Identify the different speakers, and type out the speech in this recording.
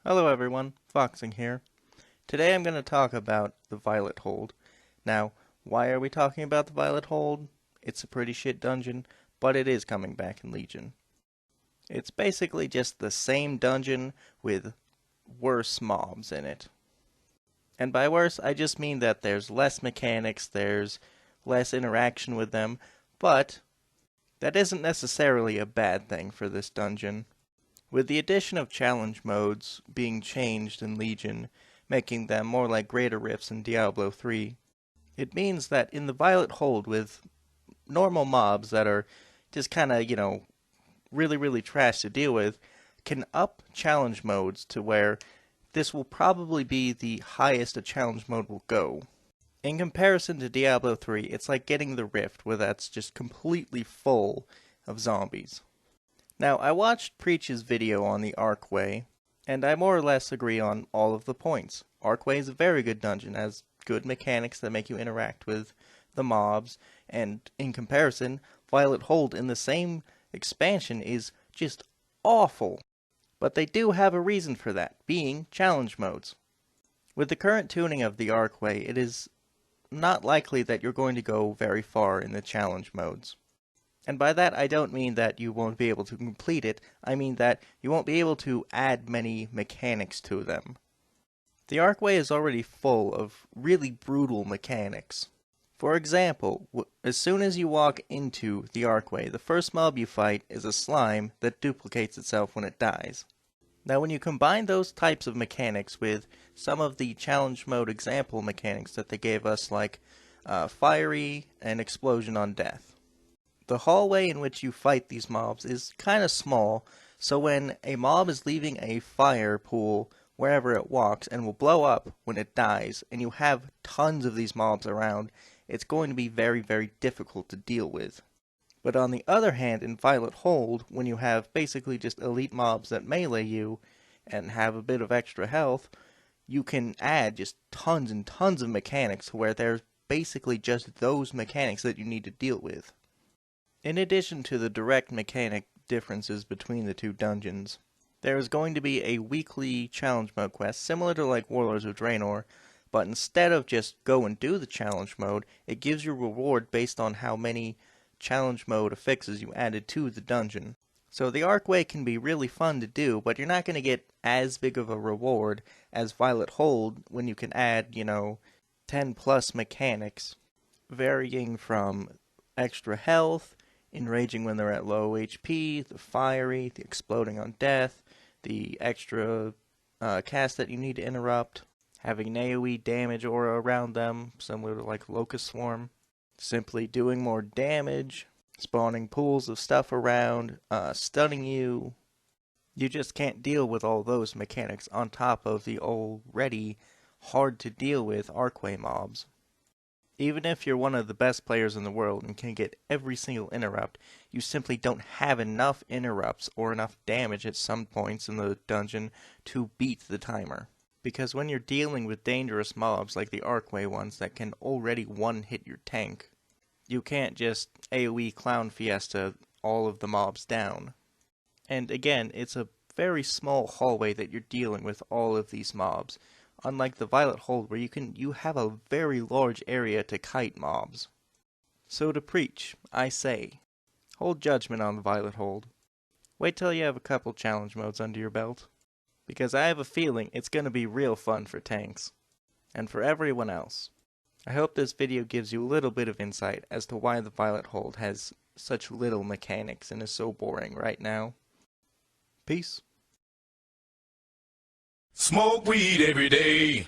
Speaker 1: Hello everyone, Foxing here. Today I'm going to talk about the Violet Hold. Now, why are we talking about the Violet Hold? It's a pretty shit dungeon, but it is coming back in Legion. It's basically just the same dungeon with worse mobs in it. And by worse, I just mean that there's less mechanics, there's less interaction with them, but that isn't necessarily a bad thing for this dungeon. With the addition of challenge modes being changed in Legion, making them more like greater rifts in Diablo 3, it means that in the Violet Hold with normal mobs that are just kinda, really trash to deal with, can up challenge modes to where this will probably be the highest a challenge mode will go. In comparison to Diablo 3, it's like getting the Rift where that's just completely full of zombies. Now, I watched Preach's video on the Archway, and I more or less agree on all of the points. Archway is a very good dungeon, has good mechanics that make you interact with the mobs, and in comparison, Violet Hold in the same expansion is just awful. But they do have a reason for that, being challenge modes. With the current tuning of the Archway, it is not likely that you're going to go very far in the challenge modes. And by that, I don't mean that you won't be able to complete it, I mean that you won't be able to add many mechanics to them. The Archway is already full of really brutal mechanics. For example, as soon as you walk into the Archway, the first mob you fight is a slime that duplicates itself when it dies. Now when you combine those types of mechanics with some of the challenge mode example mechanics that they gave us, like fiery and explosion on death, the hallway in which you fight these mobs is kinda small, so when a mob is leaving a fire pool wherever it walks and will blow up when it dies, and you have tons of these mobs around, it's going to be very difficult to deal with. But on the other hand, in Violet Hold, when you have basically just elite mobs that melee you and have a bit of extra health, you can add just tons and tons of mechanics to where there's basically just those mechanics that you need to deal with. In addition to the direct mechanic differences between the two dungeons, there is going to be a weekly challenge mode quest similar to like Warlords of Draenor, but instead of just go and do the challenge mode, it gives you a reward based on how many challenge mode affixes you added to the dungeon. So the Archway can be really fun to do, but you're not going to get as big of a reward as Violet Hold when you can add, 10 plus mechanics, varying from extra health, enraging when they're at low HP, the fiery, the exploding on death, the extra cast that you need to interrupt, having an AoE damage aura around them, similar to like Locust Swarm, simply doing more damage, spawning pools of stuff around, stunning you. You just can't deal with all those mechanics on top of the already hard to deal with Archway mobs. Even if you're one of the best players in the world and can get every single interrupt, you simply don't have enough interrupts or enough damage at some points in the dungeon to beat the timer. Because when you're dealing with dangerous mobs like the Archway ones that can already one-hit your tank, you can't just AoE Clown Fiesta all of the mobs down. And again, it's a very small hallway that you're dealing with all of these mobs, unlike the Violet Hold where you have a very large area to kite mobs. So to Preach, I say, hold judgment on the Violet Hold. Wait till you have a couple challenge modes under your belt, because I have a feeling it's going to be real fun for tanks, and for everyone else. I hope this video gives you a little bit of insight as to why the Violet Hold has such little mechanics and is so boring right now. Peace.
Speaker 2: Smoke weed every day.